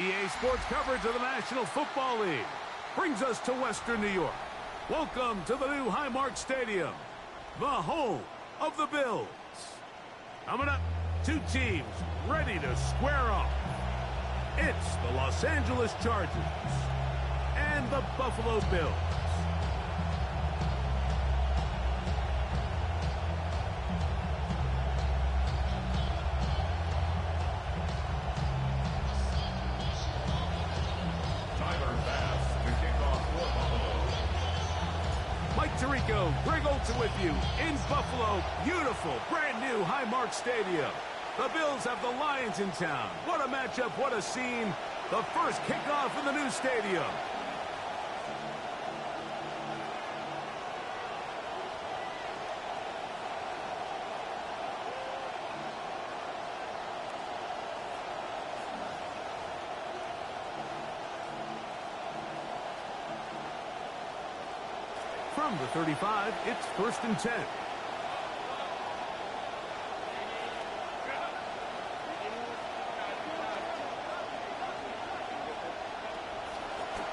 EA Sports coverage of the National Football League brings us to Western New York. Welcome to the new Highmark Stadium, the home of the Bills. Coming up, two teams ready to square off. It's the Los Angeles Chargers and the Buffalo Bills. Greg Olson with you in Buffalo. Beautiful, brand new Highmark Stadium. The Bills have the Lions in town. What a matchup, what a scene. The first kickoff in the new stadium. From the 35, it's 1st and 10.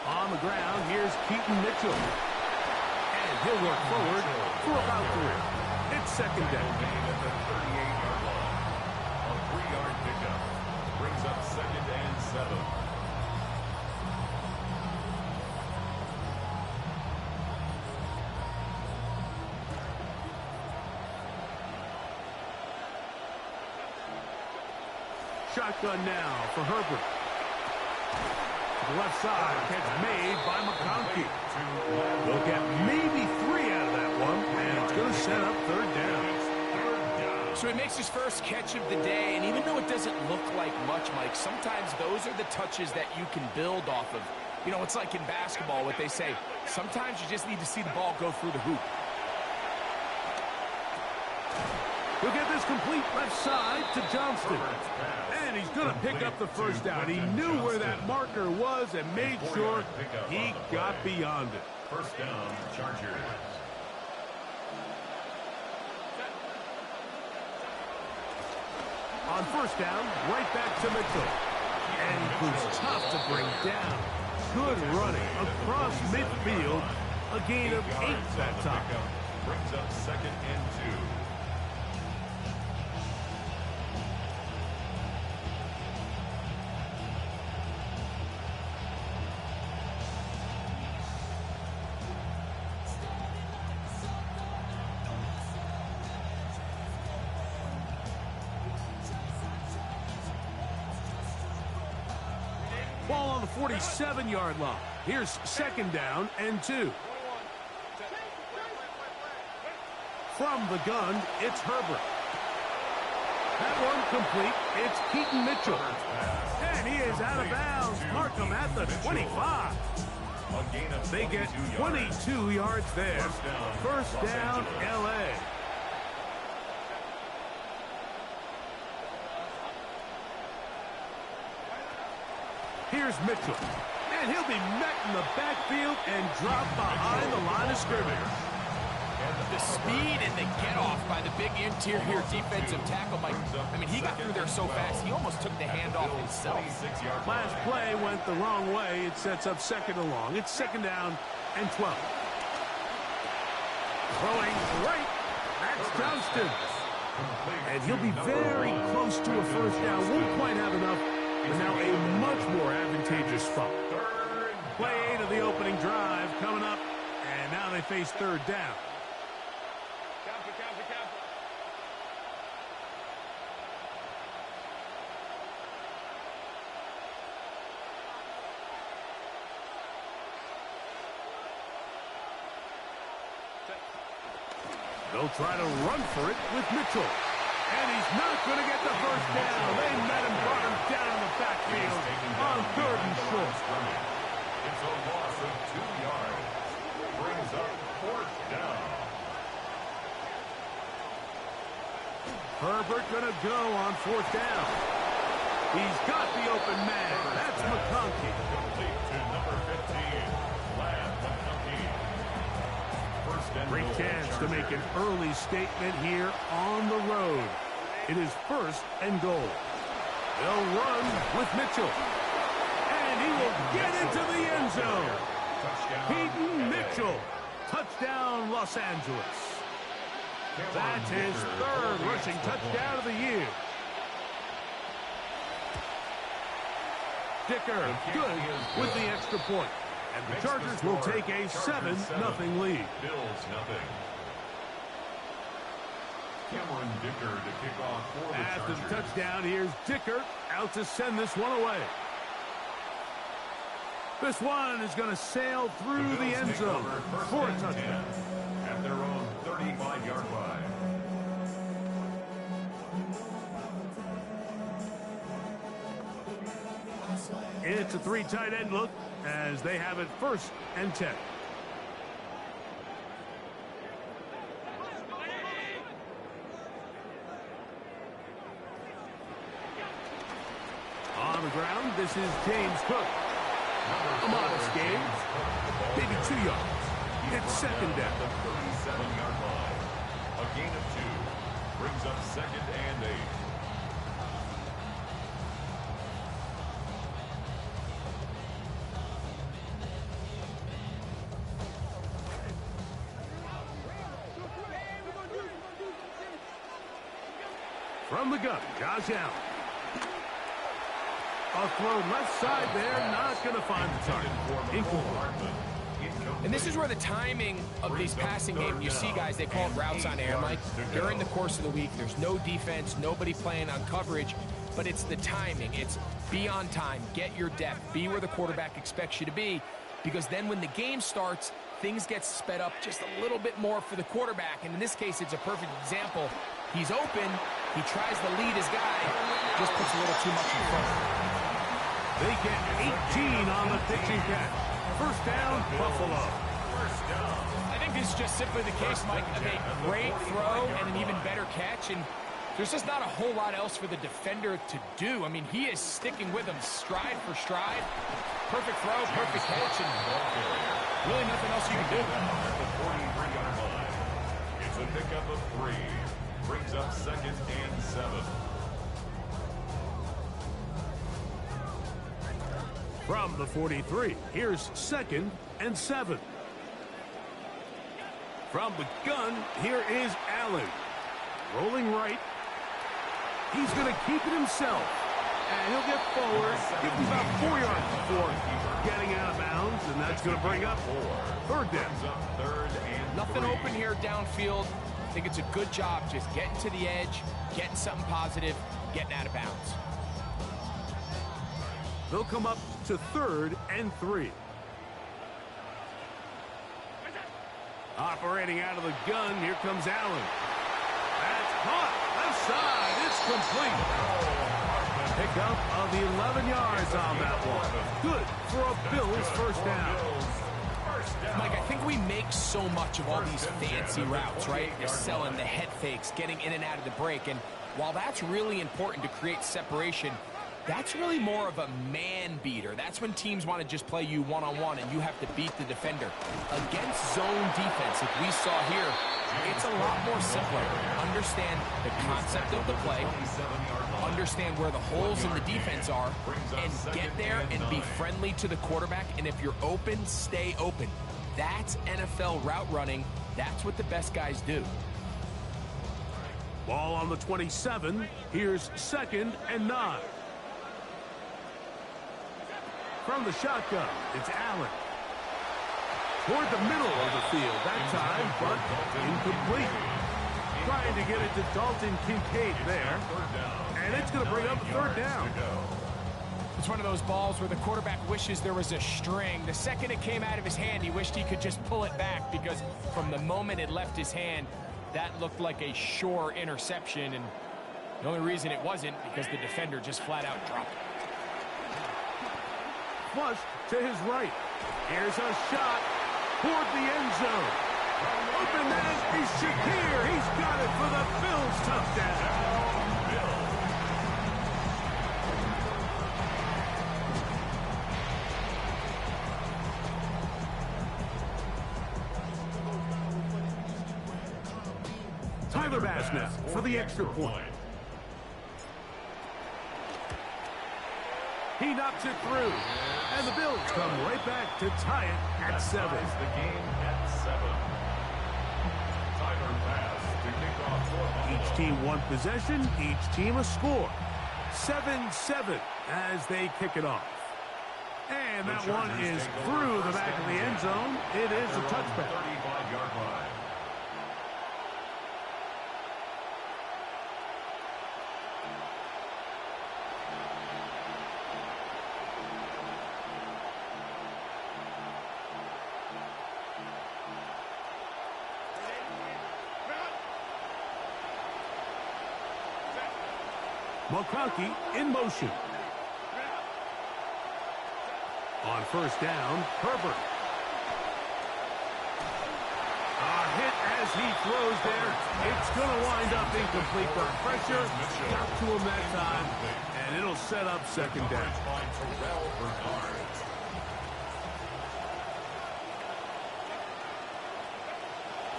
On the ground, here's Keaton Mitchell. And he'll work forward for about 3. It's 2nd down. At the 38-yard line. A 3-yard pickup brings up 2nd and 7. Shotgun now for Herbert. To the left side, catch made by McConkey. They'll get maybe 3 out of that one, and it's going to set up 3rd down. So he makes his first catch of the day, and even though it doesn't look like much, Mike, sometimes those are the touches that you can build off of. You know, it's like in basketball, what they say, sometimes you just need to see the ball go through the hoop. He'll get this complete left side to Johnston. And he's going to pick up the 1st down. He knew where that marker was and made sure he got beyond it. 1st down, Chargers. On 1st down, right back to Mitchell. And he proves tough to bring down. Good running across midfield. A gain of 8 that time. Brings up 2nd and 2. Ball on the 47-yard line. Here's 2nd down and 2. From the gun, it's Herbert. That one complete. It's Keaton Mitchell. And he is out of bounds. Mark him at the 25. They get 22 yards there. 1st down, L.A. Here's Mitchell. And he'll be met in the backfield and dropped behind the line of scrimmage. The speed and the get-off by the big interior defensive tackle, Mike. I mean, he got through there so fast, he almost took the handoff himself. Last play went the wrong way. It sets up 2nd and long. It's 2nd down and 12. Throwing right. That's Johnston. And he'll be very close to a 1st down. Won't quite have enough. But now a much more advantageous spot. Play 8 of the opening drive coming up. And now they face 3rd down. They'll try to run for it with Mitchell. And he's not going to get the 1st down. They met him, brought him down in the backfield on 3rd and short. It's a loss of 2 yards. Brings up 4th down. Herbert going to go on 4th down. He's got the open man. That's McConkey. Complete to number 15, McConkey. Great chance to make an early statement here on the road. It is 1st and goal. They'll run with Mitchell. get into the end zone. Touchdown. Peyton LA. Mitchell. Touchdown, Los Angeles. Cameron That's his Dicker third for the rushing extra touchdown of the year. Dicker, good with the extra point. And the Makes the Chargers will score. take a Chargers 7-0 lead. Bills nothing. Cameron Dicker to kick off for the After Chargers. the touchdown, here's Dicker out to send this one away. This one is going to sail through the Bills end take zone over first for a and touchdown. 10 at their own 35-yard line. It's a three tight end look as they have it 1st and 10. On the ground, this is James Cook. A modest gain, maybe 2 yards. It's second down. The 37-yard line. A gain of 2 brings up 2nd and 8. From the gun, Josh Allen. A throw left side there, not going to find the target. Incomplete. And this is where the timing of these passing games, you see guys, they call it routes on air, Mike. During the course of the week, there's no defense, nobody playing on coverage, but it's the timing. It's be on time, get your depth, be where the quarterback expects you to be, because then when the game starts, things get sped up just a little bit more for the quarterback. And in this case, it's a perfect example. He's open, he tries to lead his guy, just puts a little too much in front. They get 18 on the pitching catch. First down, Buffalo. I think this is just simply the case, Mike, of a great throw and an even better catch, and there's just not a whole lot else for the defender to do. I mean, he is sticking with him stride for stride. Perfect throw, perfect catch, and really nothing else you can do. At the 43-yard line. It's a pickup of 3. Brings up 2nd and 7. From the 43, here's 2nd and 7. From the gun, here is Allen. Rolling right. He's going to keep it himself. And he'll get forward. Give him about 4 yards before getting out of bounds. And that's going to bring up 3rd down. Nothing open here downfield. I think it's a good job just getting to the edge, getting something positive, getting out of bounds. They'll come up to 3rd and 3. Operating out of the gun, here comes Allen. That's caught. Left side, it's complete. Pickup of 11 yards on that one. Good for a Bills first down. Mike, I think we make so much of all these fancy routes, right? You're selling the head fakes, getting in and out of the break, and while that's really important to create separation, that's really more of a man beater. That's when teams want to just play you one-on-one and you have to beat the defender. Against zone defense, like we saw here, it's a lot more simpler. Understand the concept of the play, understand where the holes in the defense are, and get there and be friendly to the quarterback. And if you're open, stay open. That's NFL route running. That's what the best guys do. Ball on the 27. Here's 2nd and 9. From the shotgun, it's Allen. Toward the middle of the field that time, but incomplete. Trying to get it to Dalton Kincaid there. And it's going to bring up 3rd down. It's one of those balls where the quarterback wishes there was a string. The second it came out of his hand, he wished he could just pull it back, because from the moment it left his hand, that looked like a sure interception. And the only reason it wasn't because the defender just flat out dropped it. Flush to his right. Here's a shot toward the end zone. Open man is Shakir. He's got it for the Bills touchdown. Tyler Bass now for the extra point. He knocks it through. And the Bills come right back to tie it at 7. The game at 7. Timer pass to kick off for Buffalo. Each team one possession, each team a score. 7-7 as they kick it off. And that one is through the back of the end zone. It is a touchback. 35-yard line. McConkey in motion. On first down, Herbert. A hit as he throws there. It's going to wind up incomplete. The pressure got to him that time, and it'll set up second down.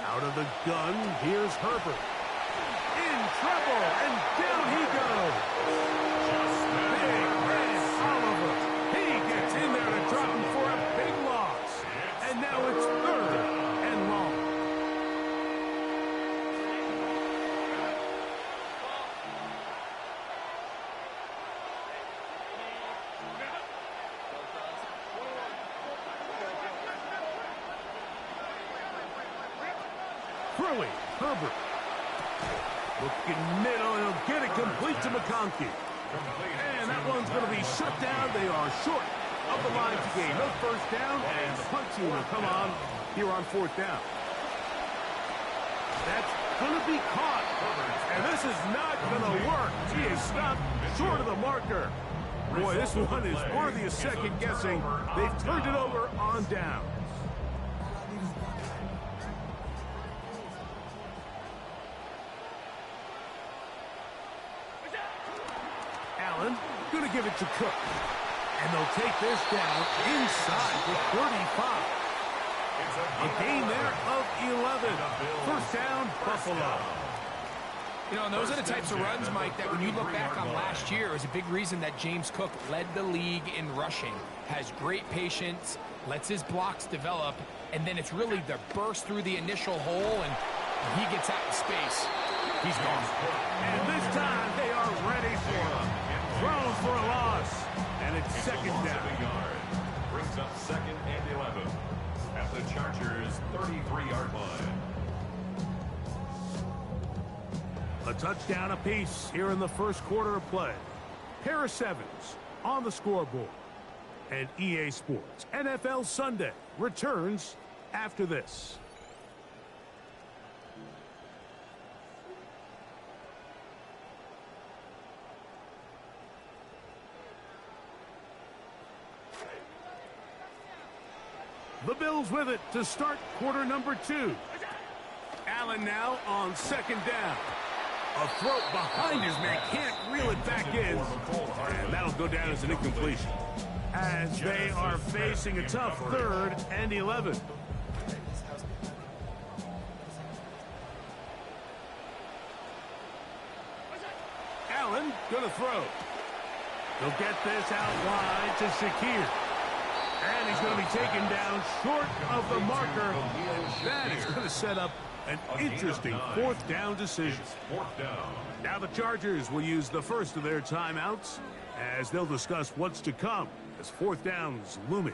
Out of the gun, here's Herbert. In trouble, and down he goes. Big man Oliver. He gets in there to drop him for a big loss. And now it's 3rd and long. Throwing, Herbert. Looking middle, he'll get it complete to McConkey. And that one's going to be shut down. They are short of the line to gain. No first down, and the punt team will come on here on 4th down. That's going to be caught. And this is not going to work. He is stopped short of the marker. Boy, this one is worthy of second guessing. They've turned it over on down. Going to give it to Cook. And they'll take this down inside the 35. A gain there of 11. First down, Buffalo. You know, and those are the types of runs, Mike, that when you look back on last year is a big reason that James Cook led the league in rushing. Has great patience, lets his blocks develop, and then it's really the burst through the initial hole, and he gets out in space. He's gone. And this time they are ready for him. Thrown for a loss. And it's second down. Brings up 2nd and 11 at the Chargers' 33-yard line. A touchdown apiece here in the first quarter of play. Pair of 7s on the scoreboard. And EA Sports NFL Sunday returns after this. The Bills with it to start quarter number 2. Allen now on second down. A throw behind his man, can't reel it back in. And that'll go down as an incompletion. As they are facing a tough 3rd and 11. Allen gonna throw. He'll get this out wide to Shakir. And he's going to be taken down short of the marker. And that is going to set up an interesting 4th down decision. Now the Chargers will use the first of their timeouts as they'll discuss what's to come as 4th down's looming.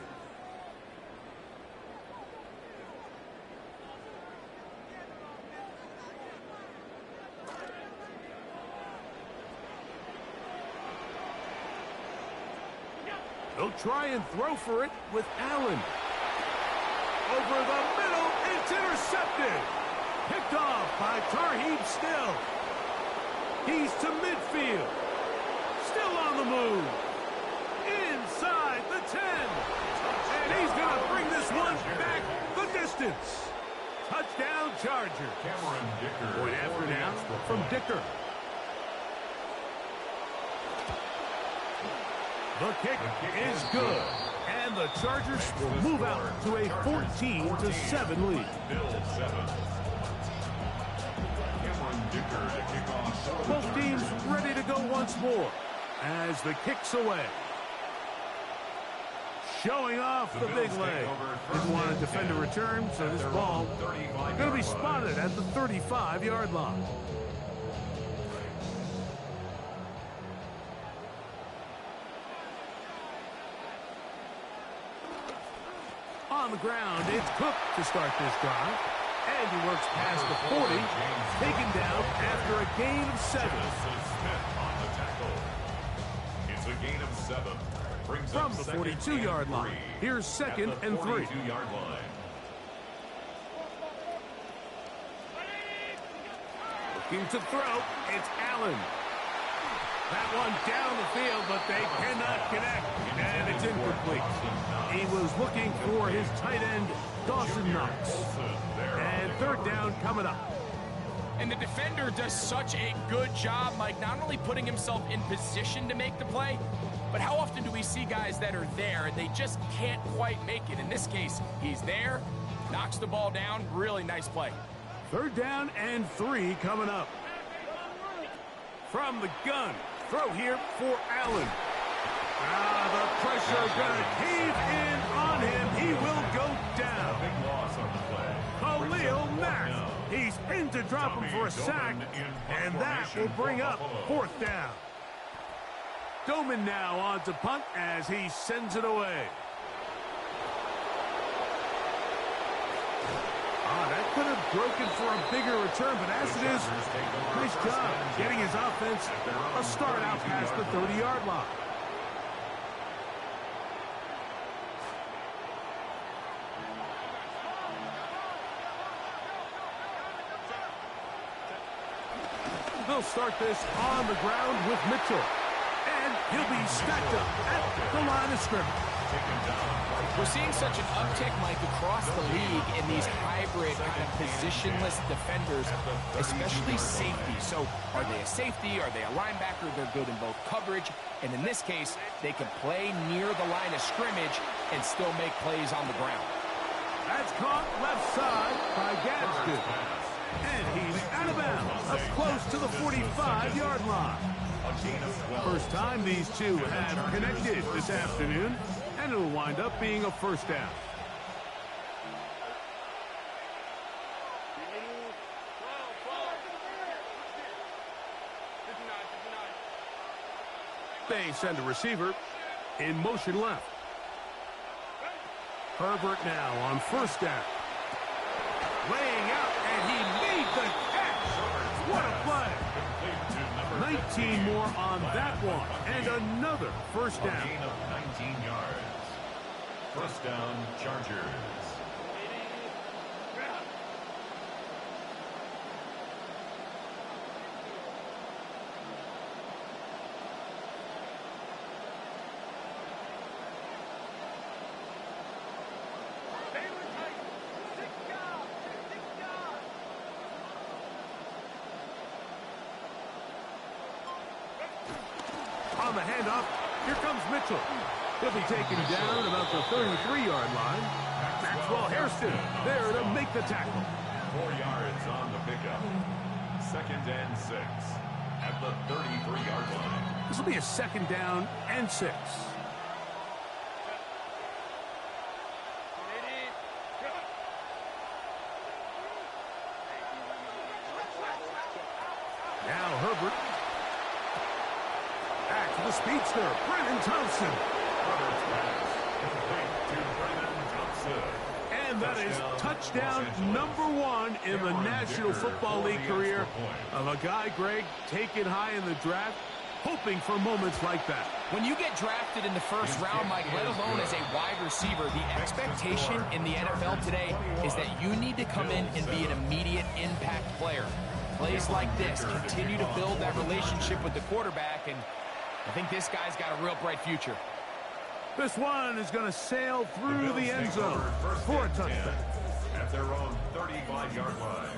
They'll try and throw for it with Allen. Over the middle, it's intercepted. Picked off by Tarheeb Still. He's to midfield. Still on the move. Inside the 10. And he's going to bring this one back the distance. Touchdown, Chargers. Point after now from Dicker. The kick is good, and the Chargers will move out to a 14-7 lead. Both teams ready to go once more as the kick's away. showing off the big leg. Didn't want to defend a return, so this ball going to be spotted at the 35-yard line. On the ground, it's Cook to start this drive. And he works past the 40, taken down after a gain of 7. It's a gain of 7. Brings From the 42-yard line. Here's second and 3. 42-yard line. Looking to throw, it's Allen. That one down the field, but they cannot connect, and it's incomplete. He was looking for his tight end, Dawson Knox. And third down coming up. And the defender does such a good job, Mike, not only putting himself in position to make the play, but how often do we see guys that are there and they just can't quite make it? In this case, he's there, knocks the ball down, really nice play. Third down and 3 coming up. From the gun, throw here for Allen. The pressure gonna cave in on him. He will go down. Big loss on the play. Khalil Mack. He's in to drop him for a sack, and that will bring up fourth down. Doman now on to punt as he sends it away. That could have broken for a bigger return, but as it is, nice job getting his offense a start out past the 30-yard line. They'll start this on the ground with Mitchell. And he'll be stacked up at the line of scrimmage. We're seeing such an uptick, Mike, across the league in these hybrid kind of positionless defenders, especially safety. So are they a safety? Are they a linebacker? They're good in both coverage. And in this case, they can play near the line of scrimmage and still make plays on the ground. That's caught left side by Gadsden. And he's out of bounds, up close to the 45-yard line. First time these two have connected this afternoon, and it'll wind up being a first down. They send a receiver in motion left. Herbert now on first down. Laying out, and he made the catch. What a play. 19 more on that one, and another first down. A gain of 19 yards. First down, Chargers. On the handoff, here comes Mitchell. He'll be taken down about the 33-yard line. Maxwell Hairston there to make the tackle. 4 yards on the pickup. Second and 6 at the 33-yard line. This will be a second down and 6. Now Herbert. Back to the speedster, Brennan Thompson. And that is touchdown number 1 in the National Football League career of a guy, Greg, taken high in the draft, hoping for moments like that. When you get drafted in the first round, Mike, let alone as a wide receiver, the expectation in the NFL today is that you need to come in and be an immediate impact player. Plays like this continue to build that relationship with the quarterback, and I think this guy's got a real bright future. This one is going to sail through the end zone for a touchdown. At their own 35-yard line.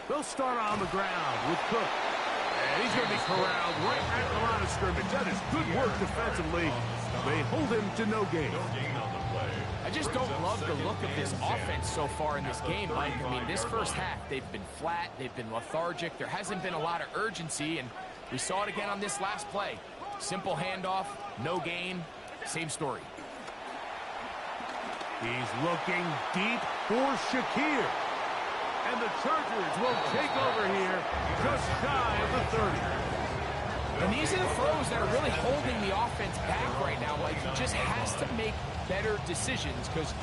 They'll start on the ground with Cook. And he's going to be corralled right at the line of scrimmage. That's Good work defensively. They hold him to no gain. No gain on the play. I just don't love the look of this offense so far in this game, Mike. I mean, this first half, they've been flat, they've been lethargic. There hasn't been a lot of urgency, and we saw it again on this last play. Simple handoff, no gain, same story. He's looking deep for Shakir. And the Chargers will take over here just shy of the 30. And these are the throws that are really holding the offense back right now. Like, he just has to make better decisions because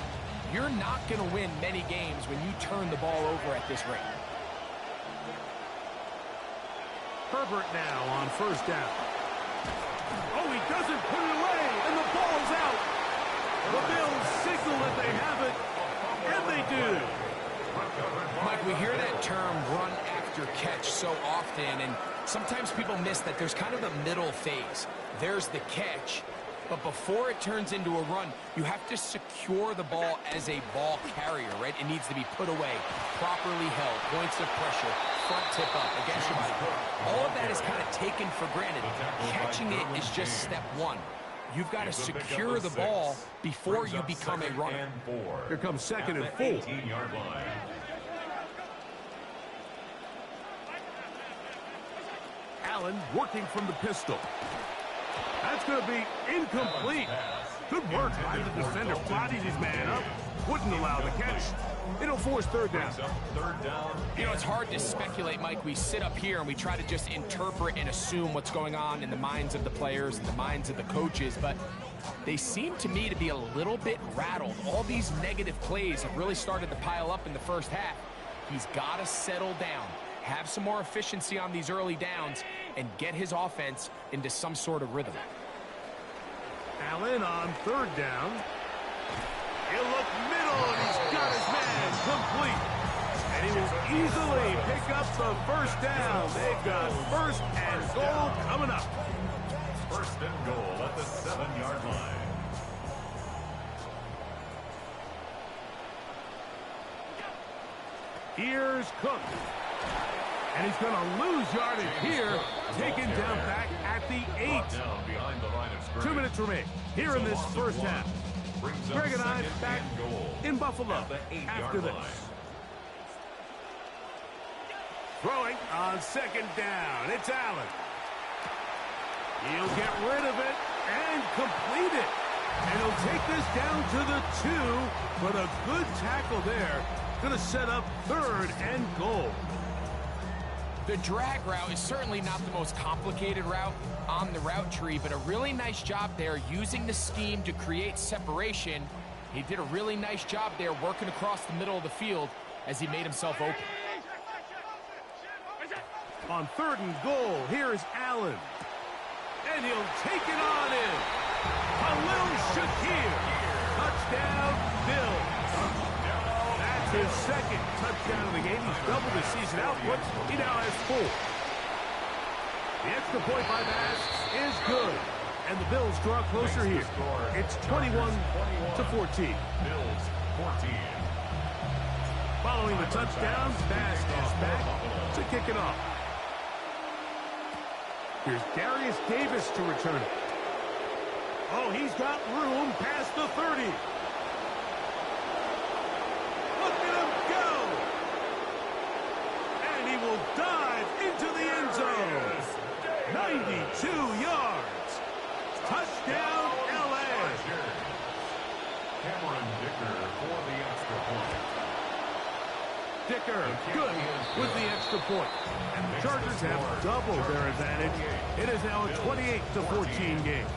you're not going to win many games when you turn the ball over at this rate. Herbert now on first down. Oh, he doesn't put it away, and the ball's out. The Bills signal that they have it, and they do. Mike, we hear that term run after catch so often, and sometimes people miss that there's kind of a middle phase. There's the catch, but before it turns into a run, you have to secure the ball as a ball carrier, right? It needs to be put away, properly held, points of pressure, front tip up against your body. All of that is kind of taken for granted. Catching it is just step one. You've got to secure the ball before you become a runner. Here comes second and 4. 18-yard line. Allen working from the pistol. That's going to be incomplete. Good work by the defender. Bodied his man up. Wouldn't allow the catch. It'll force third down. You know, it's hard to speculate, Mike. We sit up here and we try to just interpret and assume what's going on in the minds of the players and the minds of the coaches, but they seem to me to be a little bit rattled. All these negative plays have really started to pile up in the first half. He's got to settle down, have some more efficiency on these early downs, and get his offense into some sort of rhythm. Allen on third down. He'll look middle, and he's got his man complete. And he will easily pick up the first down. They've got first and goal coming up. First and goal at the 7-yard line. Here's Cook. And he's going to lose yardage here. Taken down back at the 8. 2 minutes remain here in this first half. Greg and I back in Buffalo after this. Throwing on second down. It's Allen. He'll get rid of it and complete it. And he'll take this down to the 2. But a good tackle there. Going to set up third and goal. The drag route is certainly not the most complicated route on the route tree, but a really nice job there using the scheme to create separation. He did a really nice job there working across the middle of the field as he made himself open. On third and goal, here's Allen. And he'll take it on in. Khalil Shakir. Touchdown, Bills. His second touchdown of the game. He's doubled his season output. He now has 4. The extra point by Bass is good. And the Bills draw closer here. It's 21-14. Bills 14. Following the touchdown, Bass is back to kick it off. Here's Darius Davis to return it. Oh, he's got room past the 30. Will dive into the end zone. 92 yards. Touchdown, L.A. Cameron Dicker for the extra point. Dicker, good with the extra point. And the Chargers have doubled their advantage. It is now a 28-14 game.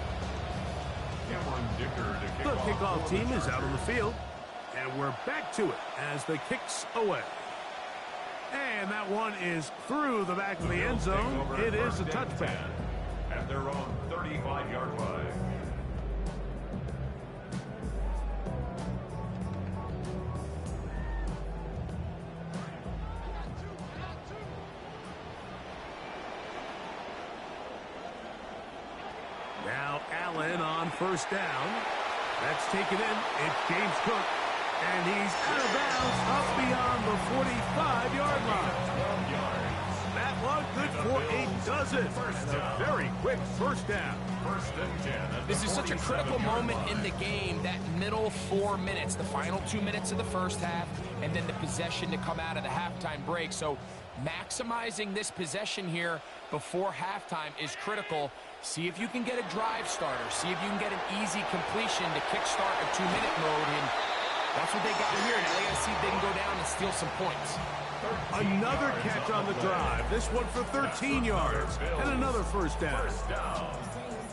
Cameron Dicker to kick The off. kickoff team is out on the field. And we're back to it as the kick's away. And that one is through the back of the end zone. It is a touchback. At their own 35-yard line. Now Allen on first down. That's taken in. It's James Cook. And he's out of bounds up beyond the 45-yard line. 12 yards. That plug, good for a dozen. And a very quick first down. First and 10. This is such a critical moment in the game, that middle 4 minutes, the final 2 minutes of the first half, and then the possession to come out of the halftime break. So maximizing this possession here before halftime is critical. See if you can get a drive starter. See if you can get an easy completion to kickstart a 2-minute mode. And that's what they got here. Now they got to see if they can go down and steal some points. Another catch on the drive. This one for 13 yards. And another first down.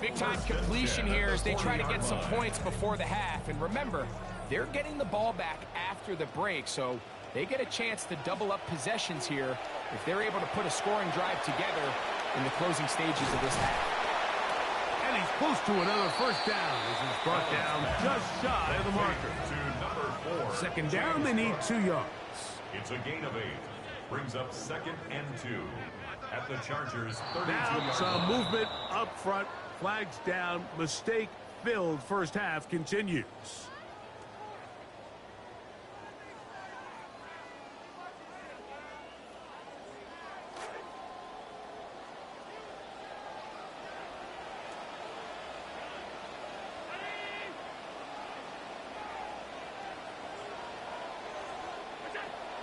Big-time completion here as they try to get some points before the half. And remember, they're getting the ball back after the break, so they get a chance to double up possessions here if they're able to put a scoring drive together in the closing stages of this half. And he's close to another first down. This is brought down just shy of the marker. To number 4. Second down, they need 2 yards. It's a gain of 8. Brings up second and 2. At the Chargers' 32 Now yard some line. movement up front. Flags down. Mistake-filled first half continues.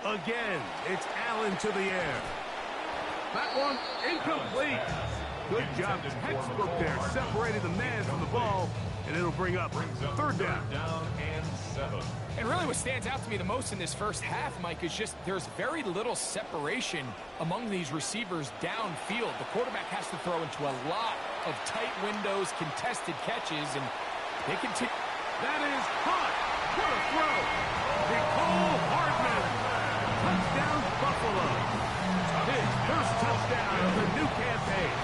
Again, it's Allen to the air. That one incomplete. Good job, textbook there, separating the man from the ball, and it'll bring up third down. Down and 7. And really what stands out to me the most in this first half, Mike, is just there's very little separation among these receivers downfield. The quarterback has to throw into a lot of tight windows, contested catches, and they continue. That is hot. What a throw. Nicole Hardman. Touchdown, Buffalo. His first touchdown of the new campaign.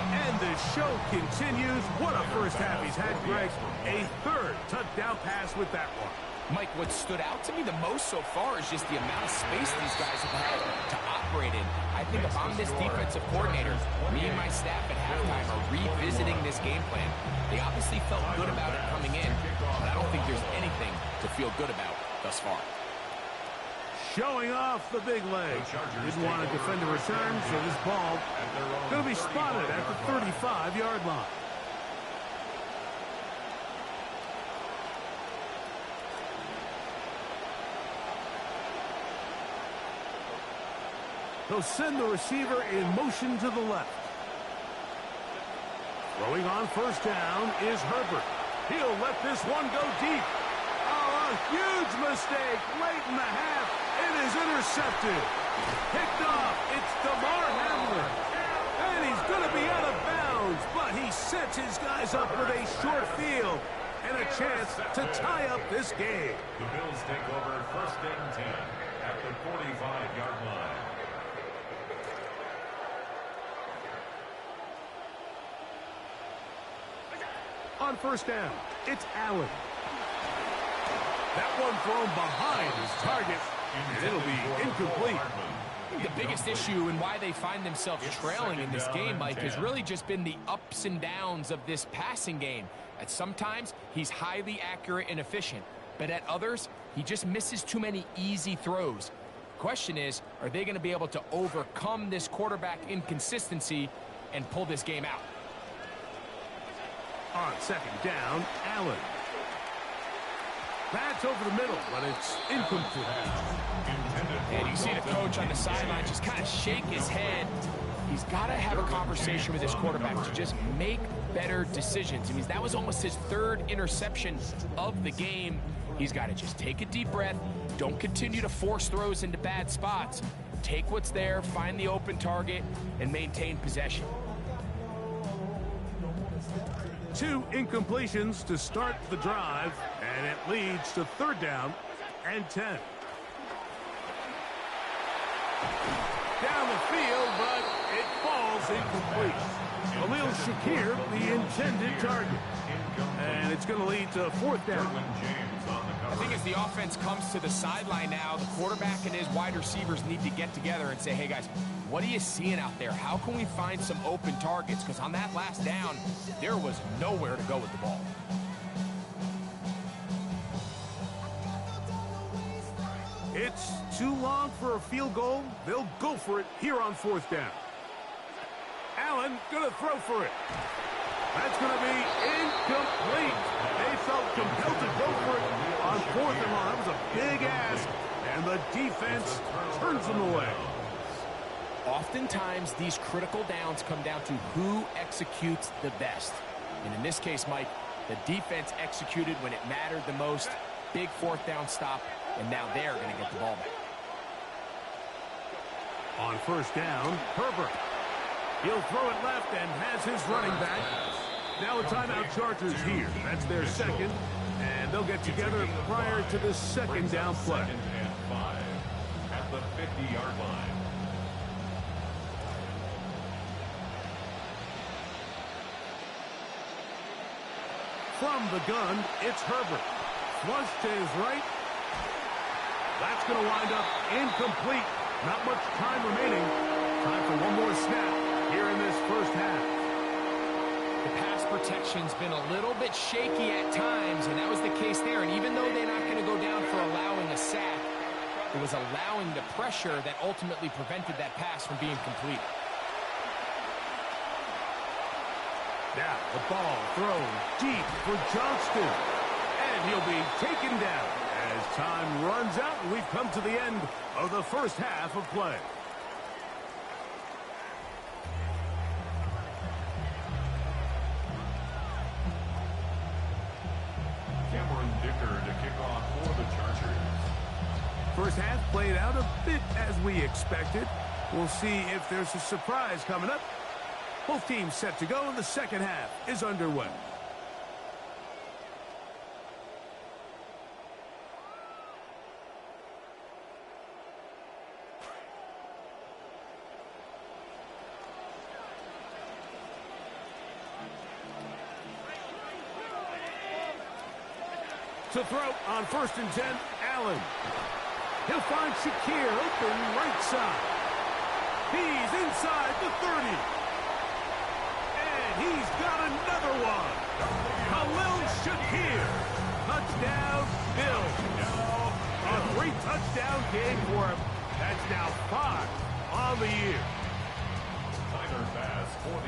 And the show continues. What a first half he's had, Greg. A third touchdown pass with that one. Mike, what stood out to me the most so far is just the amount of space these guys have had to operate in. I think if I'm this defensive coordinator, me and my staff at halftime are revisiting this game plan. They obviously felt good about it coming in, but I don't think there's anything to feel good about thus far. Showing off the big leg. Didn't want to defend a return, so this ball going to be spotted at the 35-yard line. They'll send the receiver in motion to the left. Throwing on first down is Herbert. He'll let this one go deep. Oh, a huge mistake late in the half. It is intercepted. Picked off. It's DeMar Hamlin. And he's going to be out of bounds, but he sets his guys up with a short field and a chance to tie up this game. The Bills take over first and 10 at the 45-yard line. On first down, it's Allen. That one thrown behind his target, and it'll be incomplete. The biggest issue and why they find themselves trailing in this game, Mike, has really just been the ups and downs of this passing game. At sometimes, he's highly accurate and efficient, but at others, he just misses too many easy throws. Question is, are they going to be able to overcome this quarterback inconsistency and pull this game out? On second down, Allen. That's over the middle, but it's incomplete. And you see the coach on the sideline just kind of shake his head. He's got to have a conversation with his quarterback to just make better decisions. I mean, that was almost his third interception of the game. He's got to just take a deep breath. Don't continue to force throws into bad spots. Take what's there, find the open target, and maintain possession. 2 incompletions to start the drive, and it leads to third down and 10. Down the field, but it falls incomplete. Khalil Shakir, the intended target. And it's going to lead to fourth down. I think as the offense comes to the sideline now, the quarterback and his wide receivers need to get together and say, hey, guys, what are you seeing out there? How can we find some open targets? Because on that last down, there was nowhere to go with the ball. It's too long for a field goal. They'll go for it here on 4th down. Allen gonna throw for it. That's gonna be incomplete. They felt compelled to go for it on 4th and long. That was a big ask, and the defense turns them away. Oftentimes, these critical downs come down to who executes the best. And in this case, Mike, the defense executed when it mattered the most. Big 4th down stop, and now they're going to get the ball back. On 1st down, Herbert. He'll throw it left and has his running back. Now a timeout Chargers here. That's their second, and they'll get together prior to the 2nd down play. 2nd and 5 at the 50-yard line. From the gun, it's Herbert. Flush to his right. That's going to wind up incomplete. Not much time remaining. Time for one more snap here in this 1st half. The pass protection's been a little bit shaky at times, and that was the case there. And even though they're not going to go down for allowing a sack, it was allowing the pressure that ultimately prevented that pass from being complete. Now the ball thrown deep for Johnston. And he'll be taken down as time runs out, and we've come to the end of the 1st half of play. To kick off for the Chargers. 1st half played out a bit as we expected. We'll see if there's a surprise coming up. Both teams set to go, and the 2nd half is underway. To throw on 1st and 10, Allen. He'll find Shakir open right side. He's inside the 30. And he's got another one. Khalil Shakir. Touchdown, Bills. A great touchdown game for him. That's now 5 on the year.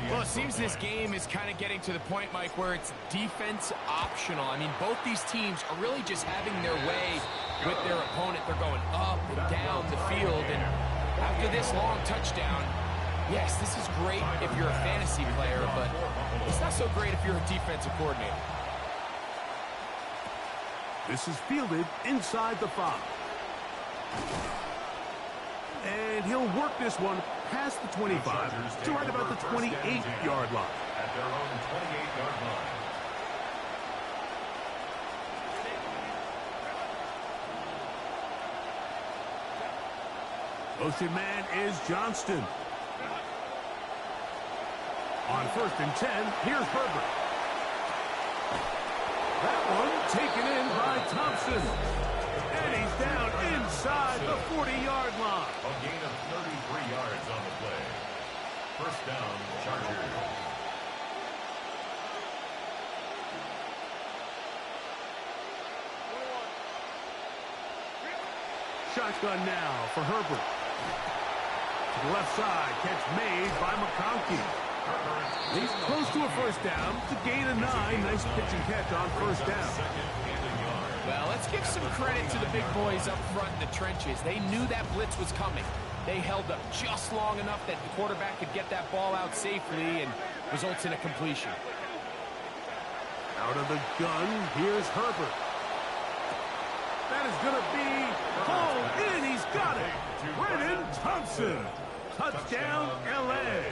Well, it seems this game is kind of getting to the point, Mike, where it's defense optional. I mean, both these teams are really just having their way with their opponent. They're going up and down the field, and after this long touchdown, yes, this is great if you're a fantasy player, but it's not so great if you're a defensive coordinator. This is fielded inside the 5. And he'll work this one past the 25 to right about the 28-yard line. At their own 28-yard line. Motion man is Johnston. On 1st and 10, here's Herbert. That one taken in by Thompson. And he's down inside the 40-yard line. A gain of 33 yards on the play. 1st down, Chargers. Shotgun now for Herbert. To the left side, catch made by McConkey. He's close to a 1st down to gain a 9. Nice pitch and catch on 1st down. Well, let's give some credit to the big boys up front in the trenches. They knew that blitz was coming. They held up just long enough that the quarterback could get that ball out safely and results in a completion. Out of the gun, here's Herbert. That is going to be hauled in. He's got it. Brennan Thompson. Touchdown, L.A.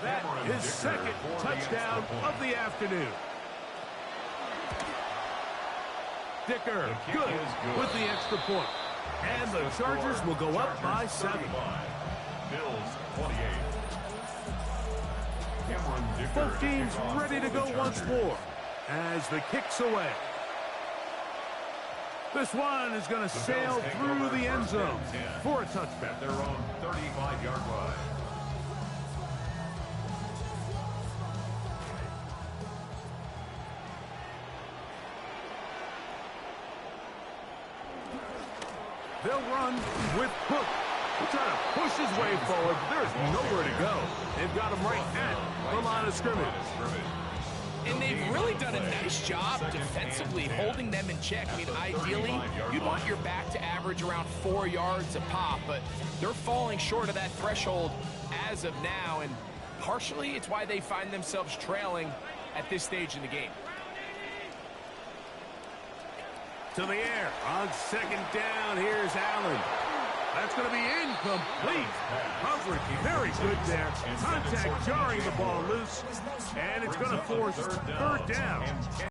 That is 2nd touchdown of the afternoon. Dicker, good with the extra point. And the Chargers will go up by 7. Bills 28. Both teams ready to go once more as the kick's away. This one is going to sail through the end zone for a touchback. Their own 35-yard line. They'll run with Cook. He'll try to push his way forward, but there's nowhere to go. They've got him right at the line of scrimmage. And they've really done a nice job defensively holding them in check. I mean, ideally, you'd want your back to average around 4 yards a pop, but they're falling short of that threshold as of now, and partially it's why they find themselves trailing at this stage in the game. To the air on second down. Here's Allen. That's going to be incomplete. Coverage very good there. Contact jarring the ball loose, and it's going to force third down.